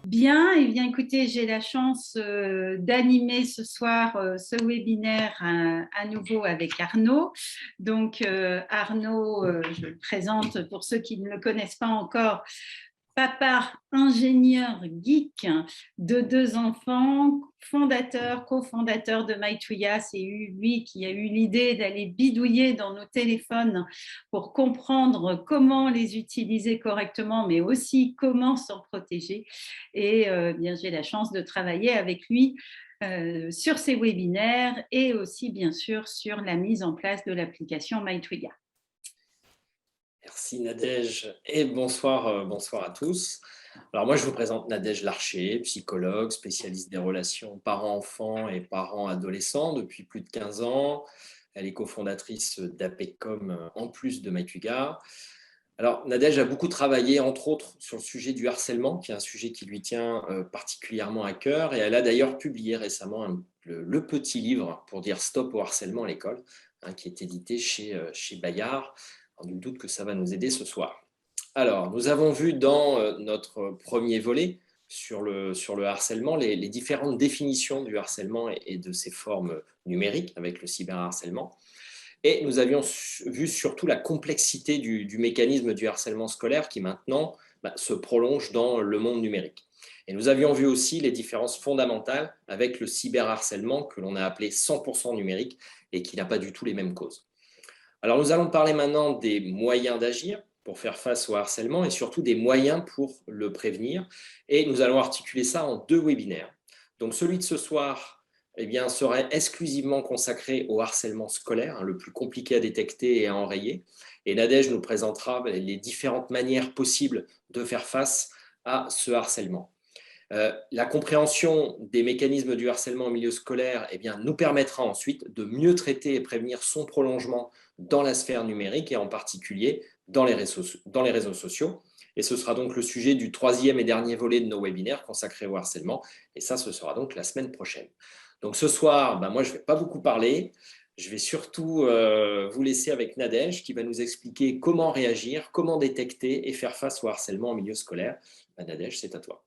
Bien, eh bien, écoutez, j'ai la chance d'animer ce soir ce webinaire à nouveau avec Arnaud. Donc, Arnaud, je le présente pour ceux qui ne le connaissent pas encore. Papa ingénieur geek de 2 enfants, cofondateur de MyTwiga, c'est lui qui a eu l'idée d'aller bidouiller dans nos téléphones pour comprendre comment les utiliser correctement, mais aussi comment s'en protéger. Et bien, j'ai la chance de travailler avec lui sur ces webinaires et aussi bien sûr sur la mise en place de l'application MyTwiga. Merci Nadège et bonsoir, bonsoir à tous. Alors moi je vous présente Nadège Larcher, psychologue, spécialiste des relations parents-enfants et parents-adolescents depuis plus de 15 ans. Elle est cofondatrice d'APECOM en plus de MyTwiga. Alors Nadège a beaucoup travaillé entre autres sur le sujet du harcèlement, qui est un sujet qui lui tient particulièrement à cœur, et elle a d'ailleurs publié récemment le petit livre pour dire stop au harcèlement à l'école, qui est édité chez Bayard. Nul doute que ça va nous aider ce soir. Alors, nous avons vu dans notre premier volet sur le harcèlement les différentes définitions du harcèlement et de ses formes numériques avec le cyberharcèlement. Et nous avions vu surtout la complexité du mécanisme du harcèlement scolaire qui maintenant se prolonge dans le monde numérique. Et nous avions vu aussi les différences fondamentales avec le cyberharcèlement que l'on a appelé 100% numérique et qui n'a pas du tout les mêmes causes. Alors, nous allons parler maintenant des moyens d'agir pour faire face au harcèlement et surtout des moyens pour le prévenir. Et nous allons articuler ça en 2 webinaires. Donc, celui de ce soir serait exclusivement consacré au harcèlement scolaire, le plus compliqué à détecter et à enrayer. Et Nadège nous présentera les différentes manières possibles de faire face à ce harcèlement. La compréhension des mécanismes du harcèlement au milieu scolaire nous permettra ensuite de mieux traiter et prévenir son prolongement dans la sphère numérique et en particulier dans les réseaux sociaux. Et ce sera donc le sujet du 3e et dernier volet de nos webinaires consacrés au harcèlement. Et ça, ce sera donc la semaine prochaine. Donc ce soir, moi, je ne vais pas beaucoup parler. Je vais surtout vous laisser avec Nadège qui va nous expliquer comment réagir, comment détecter et faire face au harcèlement au milieu scolaire. Nadège, c'est à toi.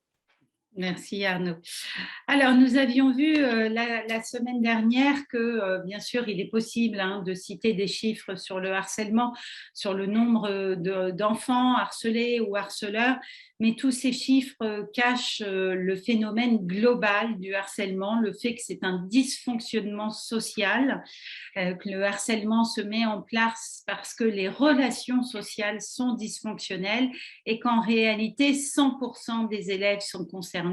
Merci Arnaud. Alors, nous avions vu la semaine dernière que, bien sûr, il est possible de citer des chiffres sur le harcèlement, sur le nombre d'enfants harcelés ou harceleurs, mais tous ces chiffres cachent le phénomène global du harcèlement, le fait que c'est un dysfonctionnement social, que le harcèlement se met en place parce que les relations sociales sont dysfonctionnelles et qu'en réalité, 100% des élèves sont concernés.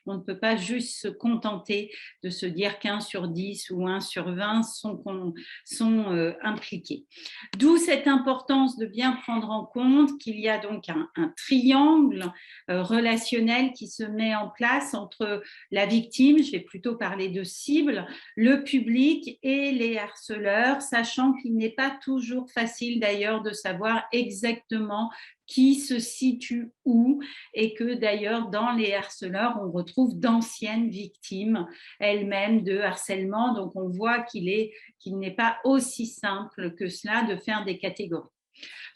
On ne peut pas juste se contenter de se dire qu'1 sur 10 ou 1 sur 20 sont impliqués. D'où cette importance de bien prendre en compte qu'il y a donc un triangle relationnel qui se met en place entre la victime, je vais plutôt parler de cible, le public et les harceleurs, sachant qu'il n'est pas toujours facile d'ailleurs de savoir exactement qui se situe où et que d'ailleurs dans les harceleurs, on retrouve d'anciennes victimes elles-mêmes de harcèlement. Donc on voit qu'il n'est pas aussi simple que cela de faire des catégories.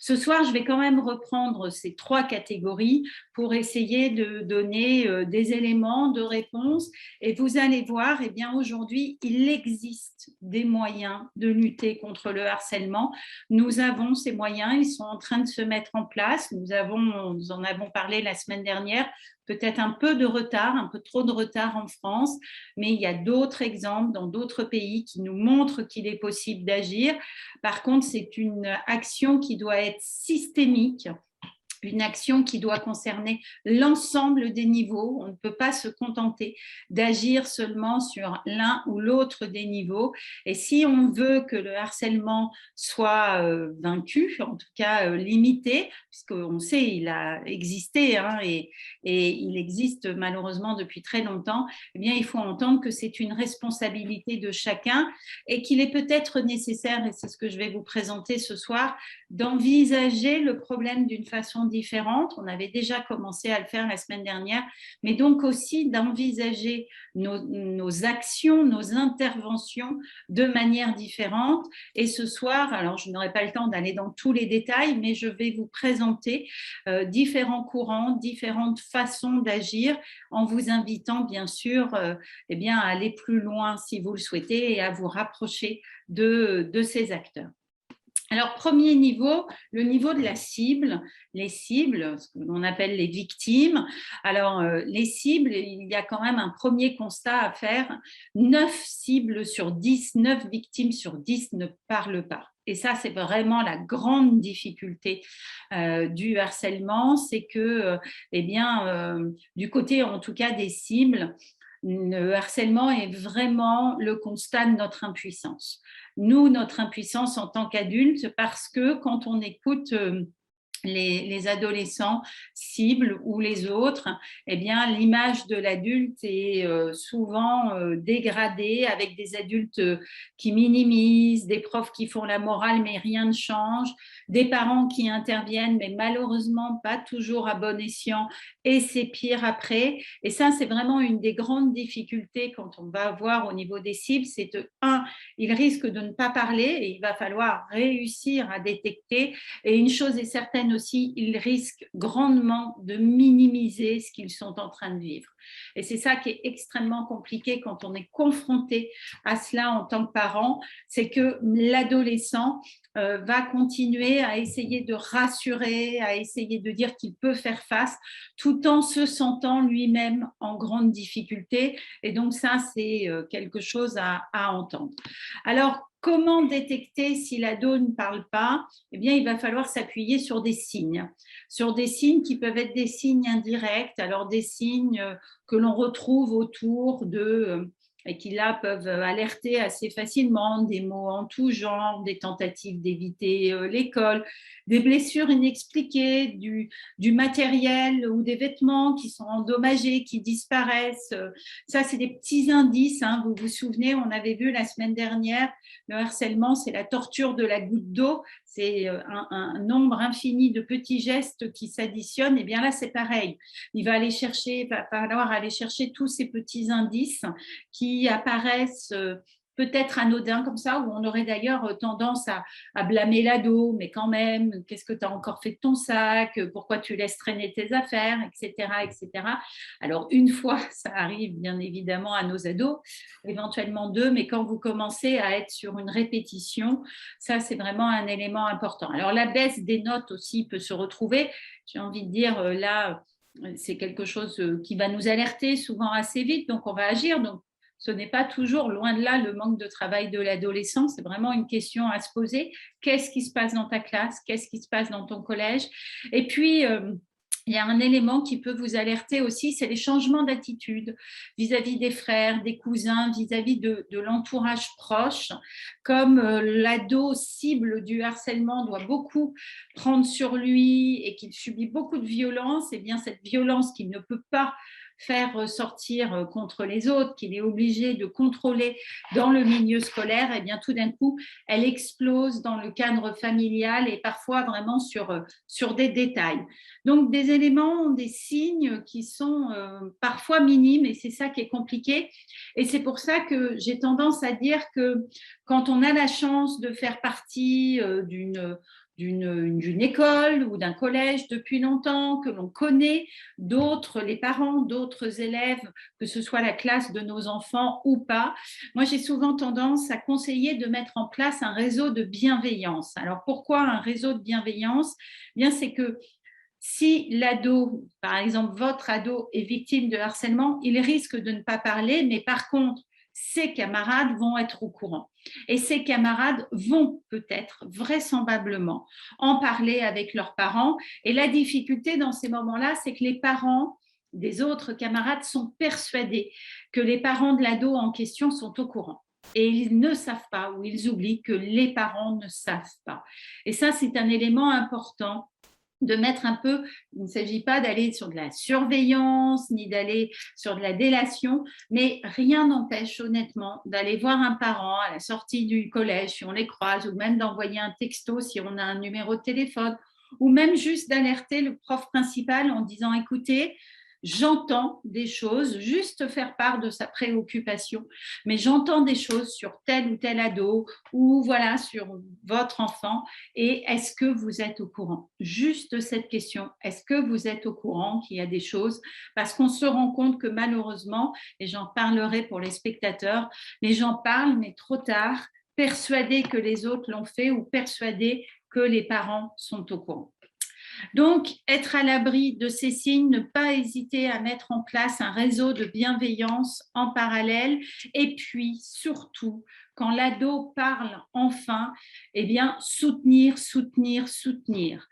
Ce soir, je vais quand même reprendre ces 3 catégories pour essayer de donner des éléments de réponse. Et vous allez voir, aujourd'hui, il existe des moyens de lutter contre le harcèlement. Nous avons ces moyens, ils sont en train de se mettre en place. Nous en avons parlé la semaine dernière, peut-être un peu de retard, un peu trop de retard en France, mais il y a d'autres exemples dans d'autres pays qui nous montrent qu'il est possible d'agir. Par contre, c'est une action qui doit être systémique, une action qui doit concerner l'ensemble des niveaux. On ne peut pas se contenter d'agir seulement sur l'un ou l'autre des niveaux. Et si on veut que le harcèlement soit vaincu, en tout cas limité, puisqu'on sait il a existé et il existe malheureusement depuis très longtemps, il faut entendre que c'est une responsabilité de chacun et qu'il est peut-être nécessaire, et c'est ce que je vais vous présenter ce soir, d'envisager le problème d'une façon différentes. On avait déjà commencé à le faire la semaine dernière, mais donc aussi d'envisager nos actions, nos interventions de manière différente. Et ce soir, alors je n'aurai pas le temps d'aller dans tous les détails, mais je vais vous présenter différents courants, différentes façons d'agir en vous invitant bien sûr eh bien, à aller plus loin si vous le souhaitez et à vous rapprocher de ces acteurs. Alors, premier niveau, le niveau de la cible, les cibles, ce que l'on appelle les victimes. Alors, les cibles, il y a quand même un premier constat à faire. 9 cibles sur 10, 9 victimes sur 10 ne parlent pas. Et ça, c'est vraiment la grande difficulté du harcèlement, c'est que, eh bien, du côté en tout cas des cibles, le harcèlement est vraiment le constat de notre impuissance. Nous, notre impuissance en tant qu'adultes, parce que quand on écoute les adolescents cibles ou les autres, eh bien, l'image de l'adulte est souvent dégradée avec des adultes qui minimisent, des profs qui font la morale mais rien ne change, des parents qui interviennent mais malheureusement pas toujours à bon escient et c'est pire après. Et ça, c'est vraiment une des grandes difficultés quand on va avoir au niveau des cibles, c'est que, ils risquent de ne pas parler et il va falloir réussir à détecter. Et une chose est certaine aussi, ils risquent grandement de minimiser ce qu'ils sont en train de vivre. Et c'est ça qui est extrêmement compliqué quand on est confronté à cela en tant que parent, c'est que l'adolescent va continuer à essayer de rassurer, à essayer de dire qu'il peut faire face, tout en se sentant lui-même en grande difficulté. Et donc ça, c'est quelque chose à entendre. Alors, comment détecter si l'ado ne parle pas? Eh bien, il va falloir s'appuyer sur des signes qui peuvent être des signes indirects, alors des signes que l'on retrouve autour de et qui là peuvent alerter assez facilement, des mots en tout genre, des tentatives d'éviter l'école, des blessures inexpliquées, du matériel ou des vêtements qui sont endommagés, qui disparaissent. Ça, c'est des petits indices. Hein. Vous vous souvenez, on avait vu la semaine dernière, le harcèlement, c'est la torture de la goutte d'eau. C'est un nombre infini de petits gestes qui s'additionnent. Et bien là, c'est pareil. Il va falloir aller chercher tous ces petits indices qui apparaissent peut-être anodins comme ça, où on aurait d'ailleurs tendance à blâmer l'ado, mais quand même, qu'est-ce que tu as encore fait de ton sac, pourquoi tu laisses traîner tes affaires, etc., etc. Alors, une fois, ça arrive bien évidemment à nos ados, éventuellement deux, mais quand vous commencez à être sur une répétition, ça, c'est vraiment un élément important. Alors, la baisse des notes aussi peut se retrouver. J'ai envie de dire, là, c'est quelque chose qui va nous alerter souvent assez vite, donc on va agir. Donc, ce n'est pas toujours, loin de là, le manque de travail de l'adolescent. C'est vraiment une question à se poser. Qu'est-ce qui se passe dans ta classe? Qu'est-ce qui se passe dans ton collège? Et puis, il y a un élément qui peut vous alerter aussi, c'est les changements d'attitude vis-à-vis des frères, des cousins, vis-à-vis de l'entourage proche. Comme l'ado cible du harcèlement doit beaucoup prendre sur lui et qu'il subit beaucoup de violence, et bien cette violence qu'il ne peut pas faire sortir contre les autres, qu'il est obligé de contrôler dans le milieu scolaire, et bien tout d'un coup, elle explose dans le cadre familial et parfois vraiment sur des détails. Donc, des éléments, des signes qui sont parfois minimes et c'est ça qui est compliqué. Et c'est pour ça que j'ai tendance à dire que quand on a la chance de faire partie d'une école ou d'un collège depuis longtemps, que l'on connaît d'autres, les parents d'autres élèves, que ce soit la classe de nos enfants ou pas. Moi, j'ai souvent tendance à conseiller de mettre en place un réseau de bienveillance. Alors, pourquoi un réseau de bienveillance? Bien, c'est que si l'ado, par exemple, votre ado est victime de harcèlement, il risque de ne pas parler, mais par contre, ses camarades vont être au courant. Et ces camarades vont peut-être, vraisemblablement, en parler avec leurs parents. Et la difficulté dans ces moments-là, c'est que les parents des autres camarades sont persuadés que les parents de l'ado en question sont au courant. Et ils ne savent pas ou ils oublient que les parents ne savent pas. Et ça, c'est un élément important de mettre un peu, il ne s'agit pas d'aller sur de la surveillance, ni d'aller sur de la délation, mais rien n'empêche honnêtement d'aller voir un parent à la sortie du collège si on les croise, ou même d'envoyer un texto si on a un numéro de téléphone, ou même juste d'alerter le prof principal en disant, écoutez, j'entends des choses, juste faire part de sa préoccupation, mais j'entends des choses sur tel ou tel ado ou voilà sur votre enfant et est-ce que vous êtes au courant? Juste cette question, est-ce que vous êtes au courant qu'il y a des choses? Parce qu'on se rend compte que malheureusement, et j'en parlerai pour les spectateurs, les gens parlent mais trop tard, persuadés que les autres l'ont fait ou persuadés que les parents sont au courant. Donc, être à l'abri de ces signes, ne pas hésiter à mettre en place un réseau de bienveillance en parallèle et puis surtout, quand l'ado parle enfin, eh bien, soutenir, soutenir, soutenir.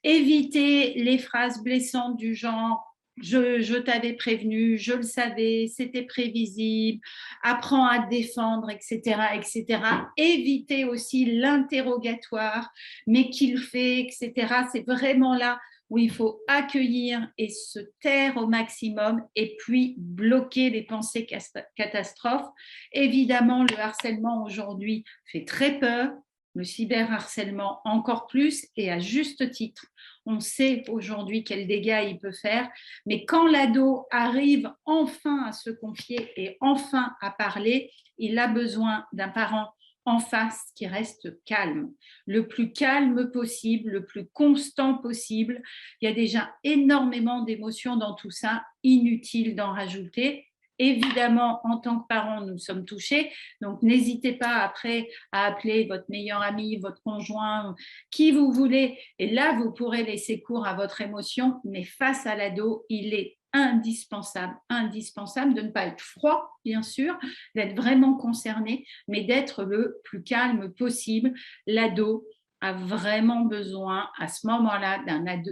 Éviter les phrases blessantes du genre je t'avais prévenu, je le savais, c'était prévisible, apprends à te défendre, etc., etc. Éviter aussi l'interrogatoire, mais qu'il fait, etc. C'est vraiment là où il faut accueillir et se taire au maximum et puis bloquer les pensées catastrophes. Évidemment, le harcèlement aujourd'hui fait très peur, le cyberharcèlement encore plus et à juste titre. On sait aujourd'hui quels dégâts il peut faire, mais quand l'ado arrive enfin à se confier et enfin à parler, il a besoin d'un parent en face qui reste calme, le plus calme possible, le plus constant possible. Il y a déjà énormément d'émotions dans tout ça, inutile d'en rajouter. Évidemment, en tant que parents, nous sommes touchés, donc n'hésitez pas après à appeler votre meilleur ami, votre conjoint, qui vous voulez, et là, vous pourrez laisser cours à votre émotion, mais face à l'ado, il est indispensable, indispensable de ne pas être froid, bien sûr, d'être vraiment concerné, mais d'être le plus calme possible. L'ado a vraiment besoin à ce moment-là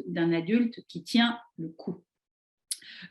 d'un adulte qui tient le coup.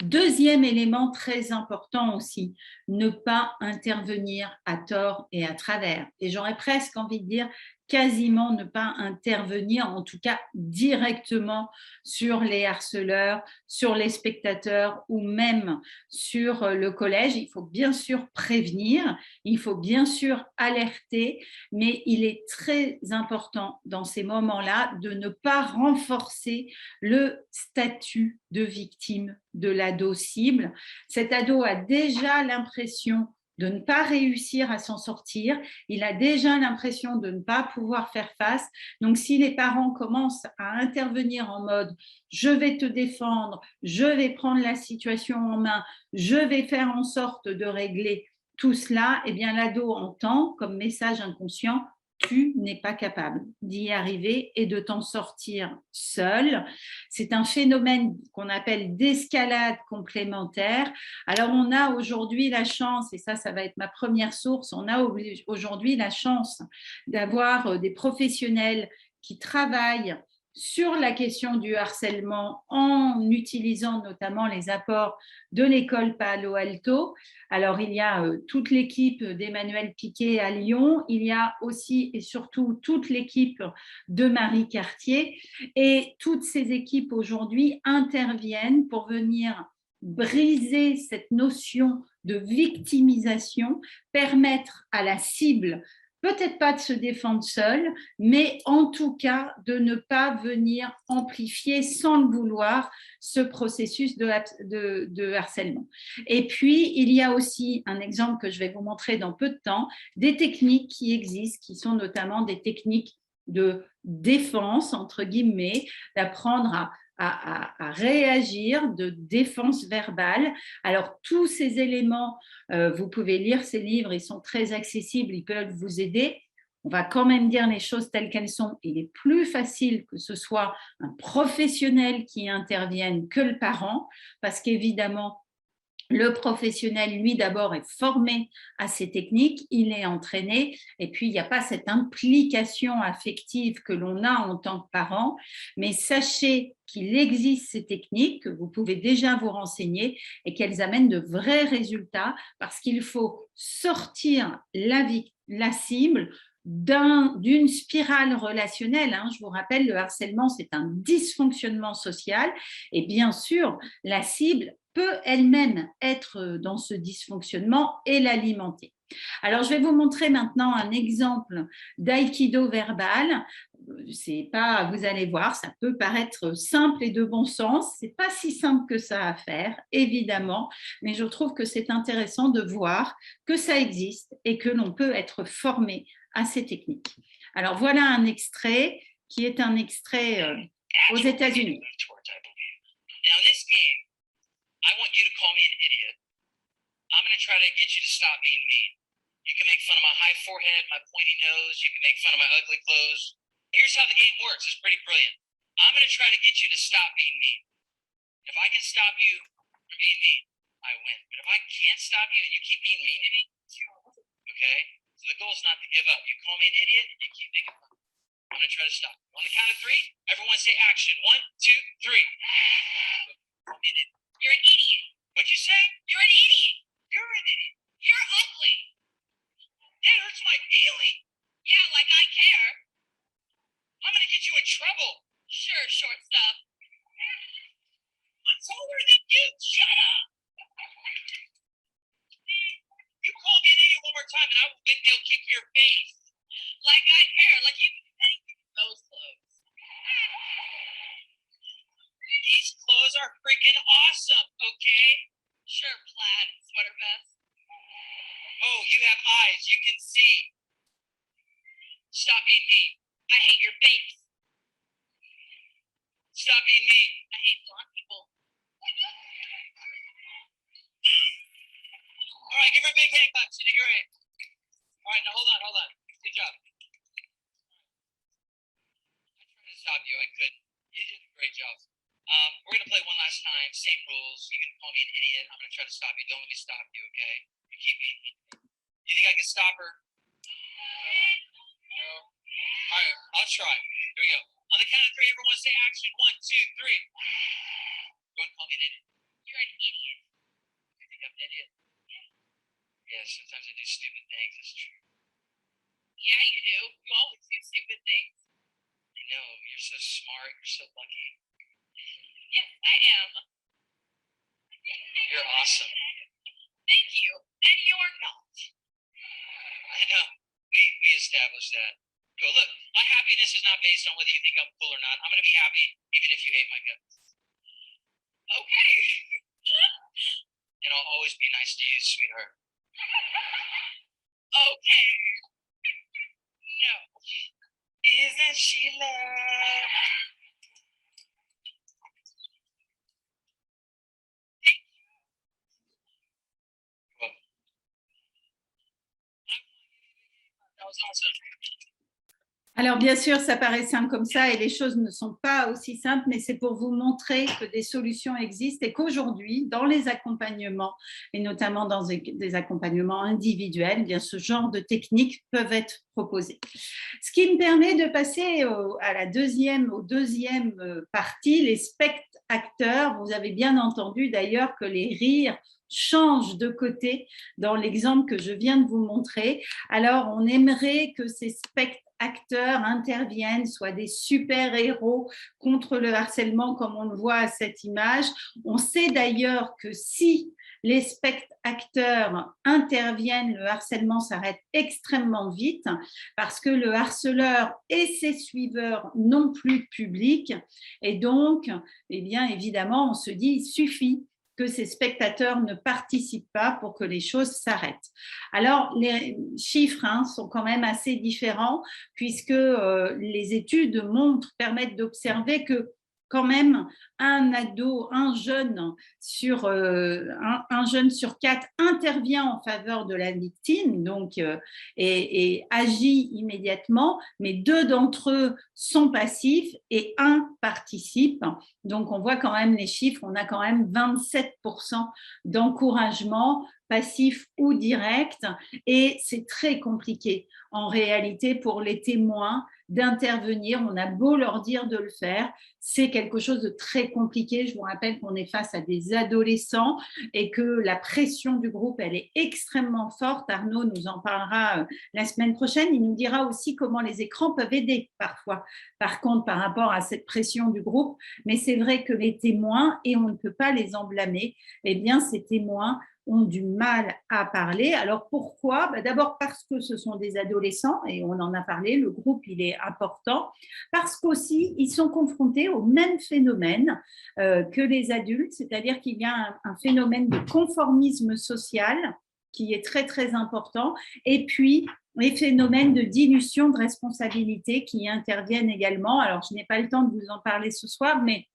Deuxième élément très important aussi, ne pas intervenir à tort et à travers. Et j'aurais presque envie de dire quasiment ne pas intervenir, en tout cas directement sur les harceleurs, sur les spectateurs ou même sur le collège. Il faut bien sûr prévenir, il faut bien sûr alerter, mais il est très important dans ces moments-là de ne pas renforcer le statut de victime de l'ado cible. Cet ado a déjà l'impression de ne pas réussir à s'en sortir, il a déjà l'impression de ne pas pouvoir faire face. Donc, si les parents commencent à intervenir en mode « je vais te défendre, je vais prendre la situation en main, je vais faire en sorte de régler tout cela », eh bien, l'ado entend comme message inconscient tu n'es pas capable d'y arriver et de t'en sortir seul. C'est un phénomène qu'on appelle d'escalade complémentaire. Alors, on a aujourd'hui la chance, et ça va être ma première source, on a aujourd'hui la chance d'avoir des professionnels qui travaillent sur la question du harcèlement en utilisant notamment les apports de l'école Palo Alto. Alors, il y a toute l'équipe d'Emmanuel Piquet à Lyon, il y a aussi et surtout toute l'équipe de Marie Cartier et toutes ces équipes aujourd'hui interviennent pour venir briser cette notion de victimisation, permettre à la cible peut-être pas de se défendre seule, mais en tout cas de ne pas venir amplifier sans le vouloir ce processus de harcèlement. Et puis, il y a aussi un exemple que je vais vous montrer dans peu de temps, des techniques qui existent, qui sont notamment des techniques de défense, entre guillemets, d'apprendre à réagir, de défense verbale. Alors, tous ces éléments, vous pouvez lire ces livres, ils sont très accessibles, ils peuvent vous aider. On va quand même dire les choses telles qu'elles sont. Il est plus facile que ce soit un professionnel qui intervienne que le parent, parce qu'évidemment, le professionnel, lui, d'abord, est formé à ces techniques, il est entraîné, et puis il n'y a pas cette implication affective que l'on a en tant que parent, mais sachez qu'il existe ces techniques, que vous pouvez déjà vous renseigner, et qu'elles amènent de vrais résultats, parce qu'il faut sortir la cible d'une spirale relationnelle. Je vous rappelle, le harcèlement, c'est un dysfonctionnement social, et bien sûr, la cible peut elle-même être dans ce dysfonctionnement et l'alimenter. Alors, je vais vous montrer maintenant un exemple d'aïkido verbal. C'est pas, vous allez voir, ça peut paraître simple et de bon sens. C'est pas si simple que ça à faire, évidemment, mais je trouve que c'est intéressant de voir que ça existe et que l'on peut être formé à ces techniques. Alors, voilà un extrait qui est un extrait aux États-Unis. Now, in this game, I want you to call me an idiot. I'm going to try to get you to stop being mean. You can make fun of my high forehead, my pointy nose. You can make fun of my ugly clothes. Here's how the game works. It's pretty brilliant. I'm going to try to get you to stop being mean. If I can stop you from being mean, I win. But if I can't stop you and you keep being mean to me, okay? So the goal is not to give up. You call me an idiot and you keep making fun. I'm going to try to stop. On the count of three, everyone say action. 1, 2, 3. You're an idiot. What'd you say? You're an idiot. You're an idiot. You're ugly. It hurts my feeling. Yeah, like I care. I'm going to get you in trouble. Sure, shortstop. I'm taller than you. Shut up. You call me an idiot one more time and I will window kick your face. Like I care. Like you thank you for those clothes. These clothes are freaking awesome, okay? Sure, plaid and sweater vest. Oh, you have eyes. You can see. Stop being mean. I hate your face. Stop being mean. I hate blonde people. All right, give her a big hand clap. She did great. All right, now hold on. Good job. I tried to stop you. I couldn't. You did a great job. We're going to play one last time. Same rules. You can call me an idiot. I'm going to try to stop you. Don't let me stop you, okay? You keep me. You think I can stop her? No. All right, I'll try. Here we go. On the count of three, everyone say action. 1, 2, 3. Go and call me an idiot. You're an idiot. You think I'm an idiot? Yeah, sometimes I do stupid things. That's true. Yeah, you do. You always do stupid things. I know. You're so smart. You're so lucky. Yes, I am. You're awesome. Thank you. And you're not. I know. We established that. Go, look, my happiness is not based on whether you think I'm cool or not. I'm going to be happy even if you hate my guts. Okay. And I'll always be nice to you, sweetheart. Okay. No. Isn't she lovely? That was awesome. Alors, bien sûr, ça paraît simple comme ça et les choses ne sont pas aussi simples, mais c'est pour vous montrer que des solutions existent et qu'aujourd'hui, dans les accompagnements, et notamment dans des accompagnements individuels, eh bien, ce genre de techniques peuvent être proposées. Ce qui me permet de passer à la deuxième partie, les spectateurs. Vous avez bien entendu d'ailleurs que les rires changent de côté dans l'exemple que je viens de vous montrer. Alors, on aimerait que ces spectateurs interviennent, soient des super-héros contre le harcèlement, comme on le voit à cette image. On sait d'ailleurs que si les spectateurs interviennent, le harcèlement s'arrête extrêmement vite parce que le harceleur et ses suiveurs n'ont plus de public. Et donc, eh bien, évidemment, on se dit, il suffit que ces spectateurs ne participent pas pour que les choses s'arrêtent. Alors, les chiffres sont quand même assez différents puisque les études permettent d'observer que quand même un ado, un jeune sur 4 intervient en faveur de la victime donc, et agit immédiatement, mais 2 d'entre eux sont passifs et 1 participe. Donc, on voit quand même les chiffres, on a quand même 27% d'encouragement passif ou direct, et c'est très compliqué en réalité pour les témoins d'intervenir. On a beau leur dire de le faire, c'est quelque chose de très compliqué. Je vous rappelle qu'on est face à des adolescents et que la pression du groupe, elle est extrêmement forte. Arnaud nous en parlera la semaine prochaine. Il nous dira aussi comment les écrans peuvent aider parfois, par contre, par rapport à cette pression du groupe. Mais c'est vrai que les témoins, et on ne peut pas les en blâmer, eh bien, ces témoins ont du mal à parler. Alors pourquoi? D'abord parce que ce sont des adolescents, et on en a parlé, le groupe il est important, parce qu'aussi ils sont confrontés au même phénomène que les adultes, c'est-à-dire qu'il y a un phénomène de conformisme social qui est très très important, et puis les phénomènes de dilution de responsabilité qui interviennent également. Alors je n'ai pas le temps de vous en parler ce soir, mais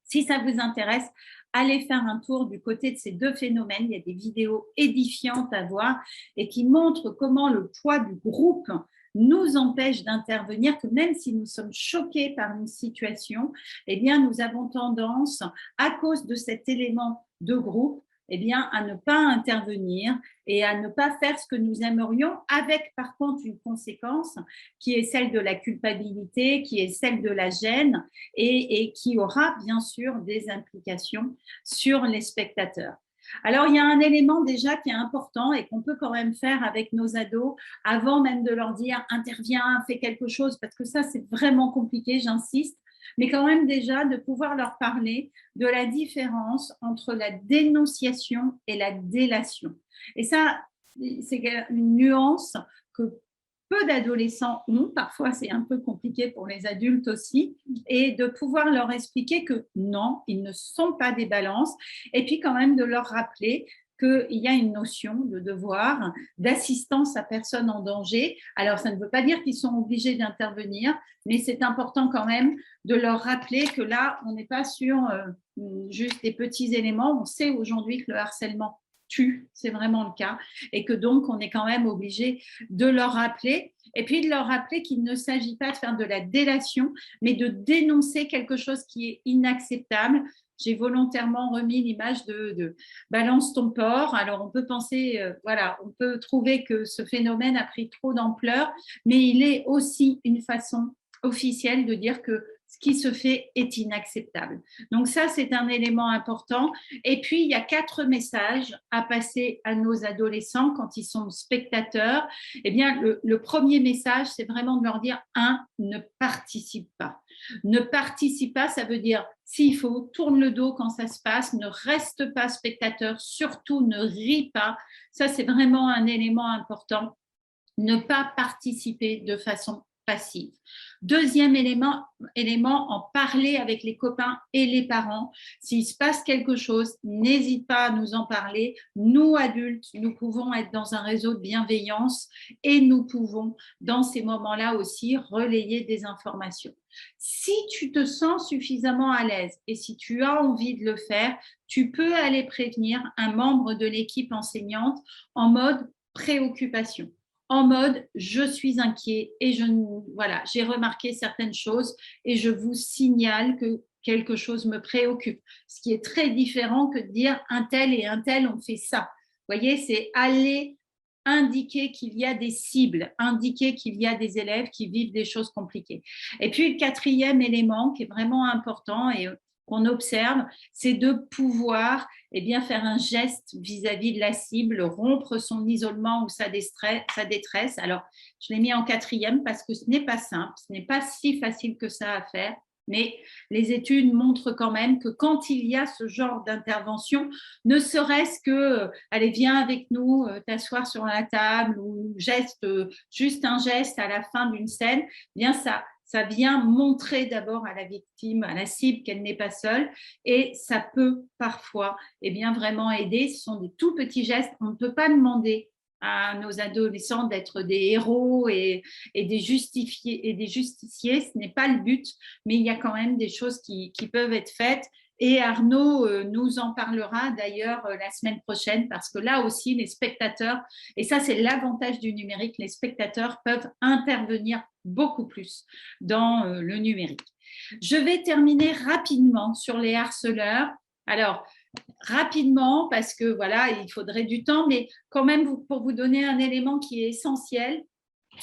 si ça vous intéresse, allez faire un tour du côté de ces deux phénomènes. Il y a des vidéos édifiantes à voir et qui montrent comment le poids du groupe nous empêche d'intervenir, que même si nous sommes choqués par une situation, eh bien, nous avons tendance, à cause de cet élément de groupe, eh bien, à ne pas intervenir et à ne pas faire ce que nous aimerions, avec par contre une conséquence qui est celle de la culpabilité, qui est celle de la gêne et qui aura bien sûr des implications sur les spectateurs. Alors, il y a un élément déjà qui est important et qu'on peut quand même faire avec nos ados avant même de leur dire « interviens, fais quelque chose », parce que ça, c'est vraiment compliqué, j'insiste, mais quand même déjà de pouvoir leur parler de la différence entre la dénonciation et la délation. Et ça, c'est une nuance que peu d'adolescents ont, parfois c'est un peu compliqué pour les adultes aussi, et de pouvoir leur expliquer que non, ils ne sont pas des balances, et puis quand même de leur rappeler qu'il y a une notion de devoir, d'assistance à personne en danger. Alors, ça ne veut pas dire qu'ils sont obligés d'intervenir, mais c'est important quand même de leur rappeler que là, on n'est pas sur juste des petits éléments. On sait aujourd'hui que le harcèlement tue, c'est vraiment le cas, et que donc on est quand même obligé de leur rappeler, et puis de leur rappeler qu'il ne s'agit pas de faire de la délation, mais de dénoncer quelque chose qui est inacceptable. J'ai volontairement remis l'image de balance ton porc. Alors on peut penser, voilà, on peut trouver que ce phénomène a pris trop d'ampleur, mais il est aussi une façon officielle de dire que ce qui se fait est inacceptable. Donc ça, c'est un élément important. Et puis, il y a 4 messages à passer à nos adolescents quand ils sont spectateurs. Eh bien, le premier message, c'est vraiment de leur dire, ne participe pas. Ne participe pas, ça veut dire, s'il faut, tourne le dos quand ça se passe, ne reste pas spectateur, surtout ne ris pas. Ça, c'est vraiment un élément important. Ne pas participer de façon passive. Deuxième élément, en parler avec les copains et les parents. S'il se passe quelque chose, n'hésite pas à nous en parler. Nous, adultes, nous pouvons être dans un réseau de bienveillance et nous pouvons, dans ces moments-là aussi, relayer des informations. Si tu te sens suffisamment à l'aise et si tu as envie de le faire, tu peux aller prévenir un membre de l'équipe enseignante en mode préoccupation, en mode je suis inquiet et voilà, j'ai remarqué certaines choses et je vous signale que quelque chose me préoccupe. Ce qui est très différent que de dire un tel et un tel ont fait ça. Vous voyez, c'est aller indiquer qu'il y a des cibles, indiquer qu'il y a des élèves qui vivent des choses compliquées. Et puis le quatrième élément qui est vraiment important et qu'on observe, c'est de pouvoir faire un geste vis-à-vis de la cible, rompre son isolement ou sa détresse. Alors, je l'ai mis en quatrième parce que ce n'est pas simple, ce n'est pas si facile que ça à faire, mais les études montrent quand même que quand il y a ce genre d'intervention, ne serait-ce que allez, viens avec nous t'asseoir sur la table ou juste un geste à la fin d'une scène, bien ça vient montrer d'abord à la victime, à la cible, qu'elle n'est pas seule, et ça peut parfois vraiment aider. Ce sont des tout petits gestes. On ne peut pas demander à nos adolescents d'être des héros et des justiciers. Ce n'est pas le but, mais il y a quand même des choses qui peuvent être faites. Et Arnaud nous en parlera d'ailleurs la semaine prochaine, parce que là aussi, les spectateurs, et ça c'est l'avantage du numérique, les spectateurs peuvent intervenir beaucoup plus dans le numérique. Je vais terminer rapidement sur les harceleurs. Alors, rapidement, parce que voilà, il faudrait du temps, mais quand même, pour vous donner un élément qui est essentiel,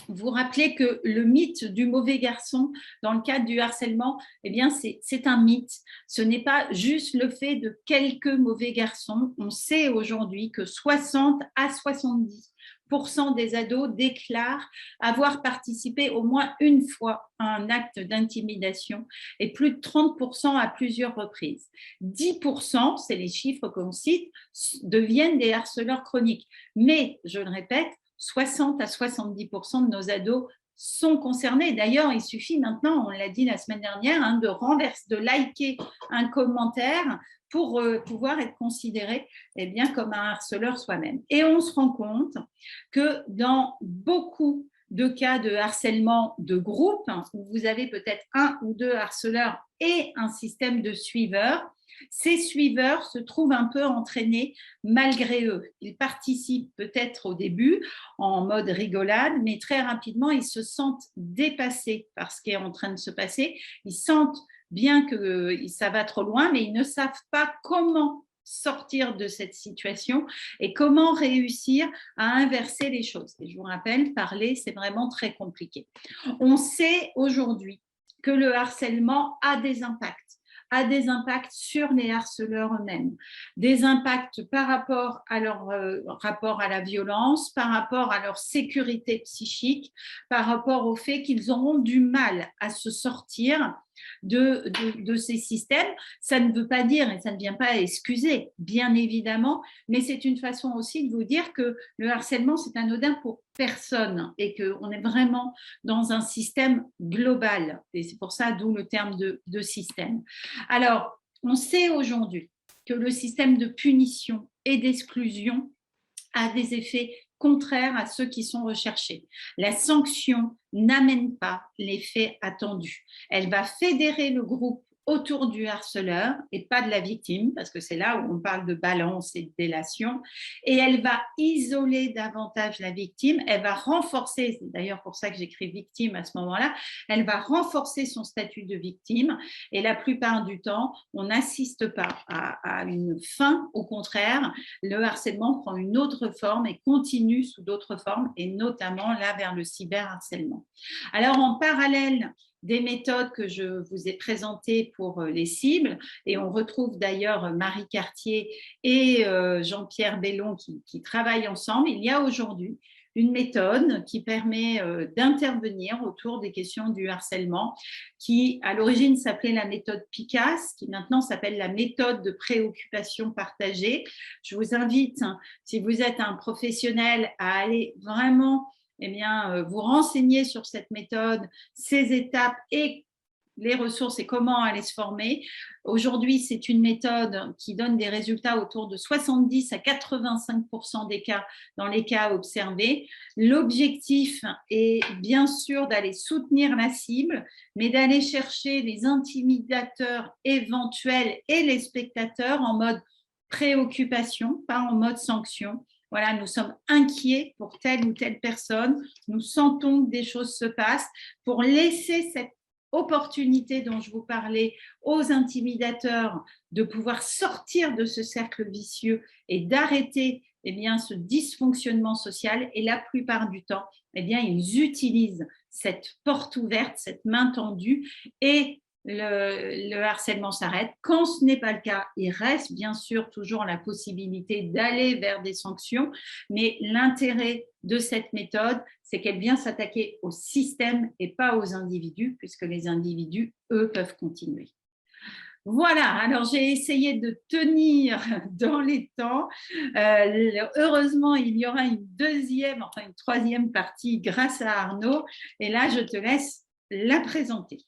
vous rappelez que le mythe du mauvais garçon dans le cadre du harcèlement, eh bien, c'est un mythe. Ce n'est pas juste le fait de quelques mauvais garçons. On sait aujourd'hui que 60 à 70% des ados déclarent avoir participé au moins une fois à un acte d'intimidation et plus de 30% à plusieurs reprises. 10%, c'est les chiffres qu'on cite, deviennent des harceleurs chroniques. Mais, je le répète, 60 à 70% de nos ados sont concernés. D'ailleurs, il suffit maintenant, on l'a dit la semaine dernière, de liker un commentaire pour pouvoir être considéré comme un harceleur soi-même. Et on se rend compte que dans beaucoup de cas de harcèlement de groupe, où vous avez peut-être un ou deux harceleurs et un système de suiveurs, ces suiveurs se trouvent un peu entraînés malgré eux. Ils participent peut-être au début en mode rigolade, mais très rapidement, ils se sentent dépassés par ce qui est en train de se passer. Ils sentent bien que ça va trop loin, mais ils ne savent pas comment sortir de cette situation et comment réussir à inverser les choses. Et je vous rappelle, parler, c'est vraiment très compliqué. On sait aujourd'hui que le harcèlement a des impacts sur les harceleurs eux-mêmes, des impacts par rapport à leur rapport à la violence, par rapport à leur sécurité psychique, par rapport au fait qu'ils auront du mal à se sortir de ces systèmes. Ça ne veut pas dire, et ça ne vient pas excuser, bien évidemment, mais c'est une façon aussi de vous dire que le harcèlement, c'est anodin pour personne et qu'on est vraiment dans un système global. Et c'est pour ça, d'où le terme de système. Alors, on sait aujourd'hui que le système de punition et d'exclusion a des effets contraires à ceux qui sont recherchés. La sanction n'amène pas l'effet attendu. Elle va fédérer le groupe autour du harceleur et pas de la victime, parce que c'est là où on parle de balance et de délation, et elle va isoler davantage la victime, elle va renforcer, c'est d'ailleurs pour ça que j'écris victime à ce moment-là, elle va renforcer son statut de victime, et la plupart du temps, on n'assiste pas à une fin, au contraire, le harcèlement prend une autre forme et continue sous d'autres formes, et notamment là vers le cyberharcèlement. Alors en parallèle des méthodes que je vous ai présentées pour les cibles, et on retrouve d'ailleurs Marie Cartier et Jean-Pierre Bellon qui travaillent ensemble, il y a aujourd'hui une méthode qui permet d'intervenir autour des questions du harcèlement, qui à l'origine s'appelait la méthode PICAS, qui maintenant s'appelle la méthode de préoccupation partagée. Je vous invite, si vous êtes un professionnel, à aller vraiment vous renseigner sur cette méthode, ses étapes et les ressources et comment aller se former. Aujourd'hui, c'est une méthode qui donne des résultats autour de 70 à 85% des cas dans les cas observés. L'objectif est bien sûr d'aller soutenir la cible, mais d'aller chercher les intimidateurs éventuels et les spectateurs en mode préoccupation, pas en mode sanction. Voilà, nous sommes inquiets pour telle ou telle personne, nous sentons que des choses se passent, pour laisser cette opportunité dont je vous parlais aux intimidateurs de pouvoir sortir de ce cercle vicieux et d'arrêter ce dysfonctionnement social. Et la plupart du temps, ils utilisent cette porte ouverte, cette main tendue, et le harcèlement s'arrête. Quand ce n'est pas le cas, il reste bien sûr toujours la possibilité d'aller vers des sanctions, mais l'intérêt de cette méthode, c'est qu'elle vient s'attaquer au système et pas aux individus, puisque les individus, eux, peuvent continuer. Voilà, alors j'ai essayé de tenir dans les temps. Heureusement, il y aura une troisième partie grâce à Arnaud. Et là, je te laisse la présenter.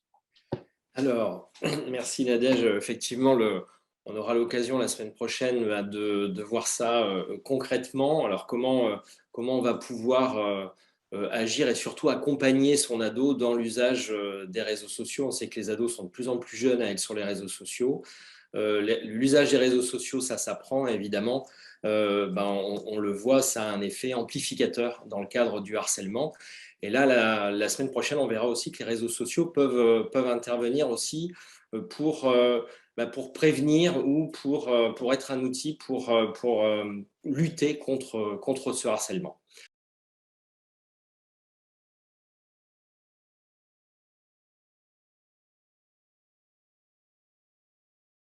Alors, merci Nadège. Effectivement, on aura l'occasion la semaine prochaine de voir ça concrètement. Alors, comment on va pouvoir agir et surtout accompagner son ado dans l'usage des réseaux sociaux. On sait que les ados sont de plus en plus jeunes à être sur les réseaux sociaux. L'usage des réseaux sociaux, ça s'apprend évidemment. On le voit, ça a un effet amplificateur dans le cadre du harcèlement. Et là, la semaine prochaine, on verra aussi que les réseaux sociaux peuvent intervenir aussi pour pour prévenir ou pour être un outil pour lutter contre ce harcèlement.